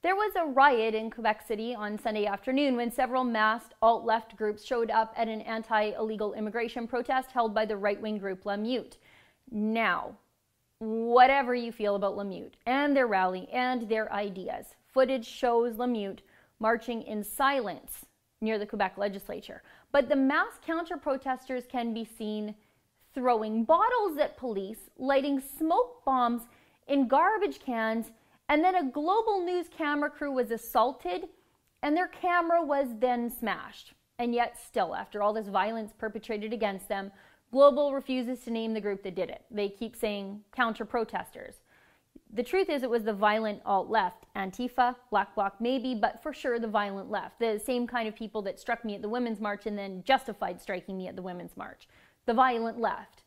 There was a riot in Quebec City on Sunday afternoon when several masked alt-left groups showed up at an anti-illegal immigration protest held by the right-wing group Lemute. Now, whatever you feel about Lemute and their rally and their ideas, footage shows Lemute marching in silence near the Quebec legislature. But the masked counter-protesters can be seen throwing bottles at police, lighting smoke bombs in garbage cans, and then a global news camera crew was assaulted and their camera was then smashed. And yet still, after all this violence perpetrated against them, Global refuses to name the group that did it. They keep saying counter-protesters. The truth is it was the violent alt-left, Antifa, Black Bloc maybe, but for sure the violent left. The same kind of people that struck me at the Women's March and then justified striking me at the Women's March. The violent left.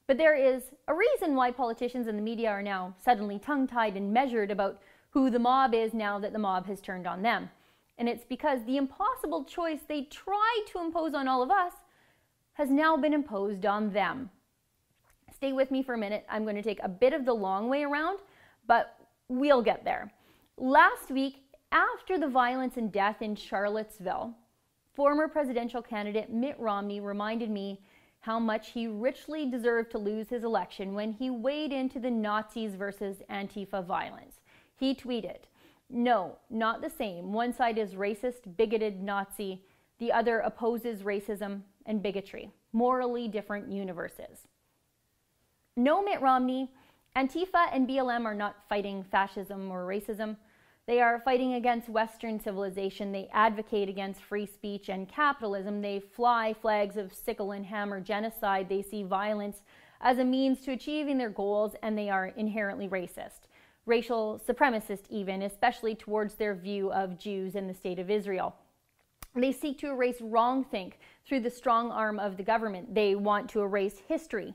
But there is a reason why politicians and the media are now suddenly tongue-tied and measured about who the mob is now that the mob has turned on them. And it's because the impossible choice they tried to impose on all of us has now been imposed on them. Stay with me for a minute. I'm going to take a bit of the long way around, but we'll get there. Last week, after the violence and death in Charlottesville, former presidential candidate Mitt Romney reminded me how much he richly deserved to lose his election when he weighed into the Nazis versus Antifa violence. He tweeted, "No, not the same. One side is racist, bigoted Nazi. The other opposes racism and bigotry. Morally different universes." No, Mitt Romney, Antifa and BLM are not fighting fascism or racism. They are fighting against Western civilization. They advocate against free speech and capitalism. They fly flags of sickle and hammer genocide. They see violence as a means to achieving their goals, and they are inherently racist. Racial supremacist even, especially towards their view of Jews and the state of Israel. They seek to erase wrongthink through the strong arm of the government. They want to erase history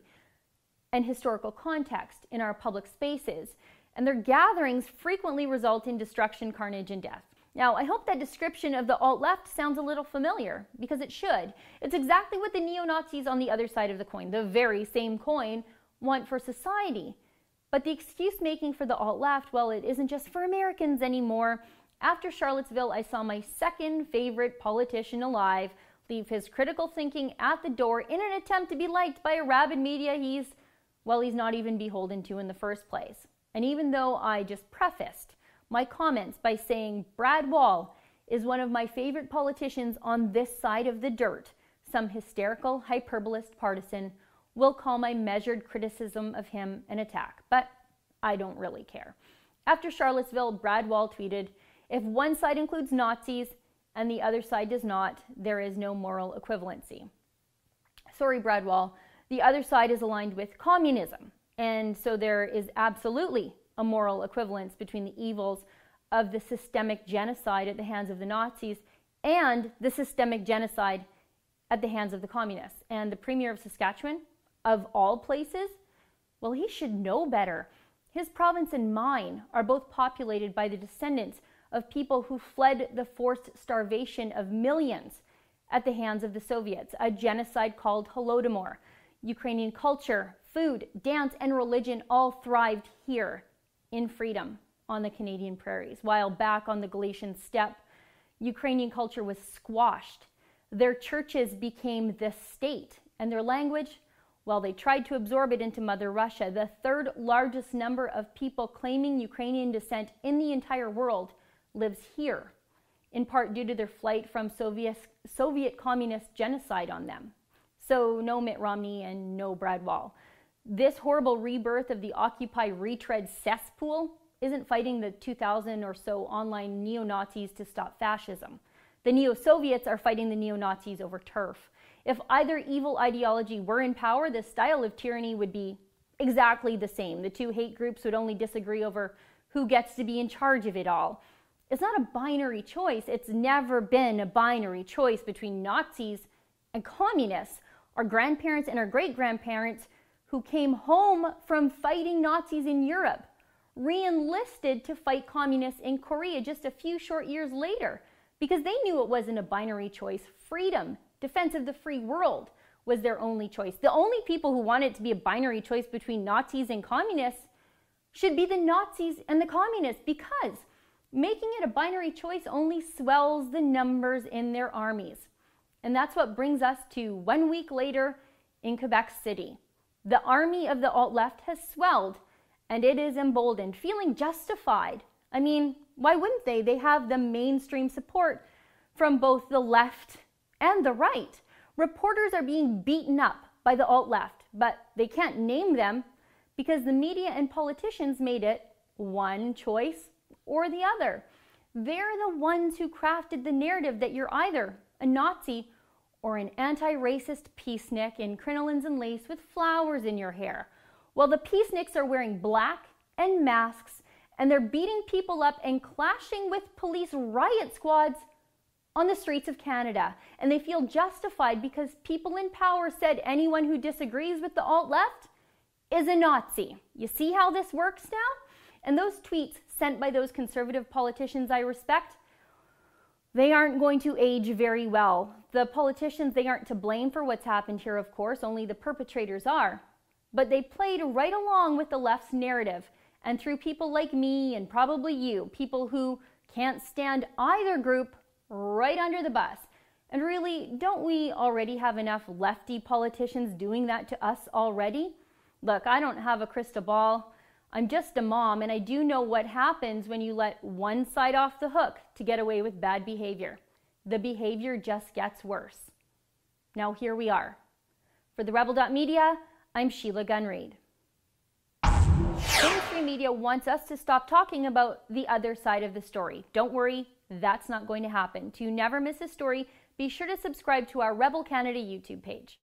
and historical context in our public spaces. And their gatherings frequently result in destruction, carnage, and death. Now, I hope that description of the alt-left sounds a little familiar, because it should. It's exactly what the neo-Nazis on the other side of the coin, the very same coin, want for society. But the excuse-making for the alt-left, well, it isn't just for Americans anymore. After Charlottesville, I saw my second favorite politician alive leave his critical thinking at the door in an attempt to be liked by a rabid media he's not even beholden to in the first place. And even though I just prefaced my comments by saying Brad Wall is one of my favorite politicians on this side of the dirt, some hysterical, hyperbolist partisan will call my measured criticism of him an attack. But I don't really care. After Charlottesville, Brad Wall tweeted, "If one side includes Nazis and the other side does not, there is no moral equivalency." Sorry, Brad Wall. The other side is aligned with communism. And so there is absolutely a moral equivalence between the evils of the systemic genocide at the hands of the Nazis and the systemic genocide at the hands of the communists. And the Premier of Saskatchewan, of all places, well, he should know better. His province and mine are both populated by the descendants of people who fled the forced starvation of millions at the hands of the Soviets, a genocide called Holodomor. Ukrainian culture, food, dance, and religion all thrived here in freedom on the Canadian prairies, while back on the Galician steppe, Ukrainian culture was squashed. Their churches became the state, and their language, well, they tried to absorb it into Mother Russia. The third largest number of people claiming Ukrainian descent in the entire world lives here, in part due to their flight from Soviet communist genocide on them. So no Mitt Romney and no Brad Wall. This horrible rebirth of the Occupy retread cesspool isn't fighting the 2,000 or so online neo-Nazis to stop fascism. The neo-Soviets are fighting the neo-Nazis over turf. If either evil ideology were in power, the style of tyranny would be exactly the same. The two hate groups would only disagree over who gets to be in charge of it all. It's not a binary choice. It's never been a binary choice between Nazis and communists. Our grandparents and our great-grandparents who came home from fighting Nazis in Europe re-enlisted to fight communists in Korea just a few short years later because they knew it wasn't a binary choice. Freedom, defense of the free world was their only choice. The only people who want it to be a binary choice between Nazis and communists should be the Nazis and the communists, because Making it a binary choice only swells the numbers in their armies. And that's what brings us to 1 week later in Quebec City. The army of the alt-left has swelled, and it is emboldened, feeling justified. I mean, why wouldn't they? They have the mainstream support from both the left and the right. Reporters are being beaten up by the alt-left, but they can't name them because the media and politicians made it one choice or the other. They're the ones who crafted the narrative that you're either a Nazi or an anti-racist peacenik in crinolines and lace with flowers in your hair. Well, the peaceniks are wearing black and masks, and they're beating people up and clashing with police riot squads on the streets of Canada. And they feel justified because people in power said anyone who disagrees with the alt-left is a Nazi. You see how this works now? And those tweets sent by those conservative politicians I respect, they aren't going to age very well. The politicians, they aren't to blame for what's happened here, of course, only the perpetrators are. But they played right along with the left's narrative, and threw people like me and probably you, people who can't stand either group, right under the bus. And really, don't we already have enough lefty politicians doing that to us already? Look, I don't have a crystal ball. I'm just a mom, and I do know what happens when you let one side off the hook to get away with bad behavior. The behavior just gets worse. Now here we are. For the Rebel.media, I'm Sheila Gunn-Reid. Mainstream media wants us to stop talking about the other side of the story. Don't worry, that's not going to happen. To never miss a story, be sure to subscribe to our Rebel Canada YouTube page.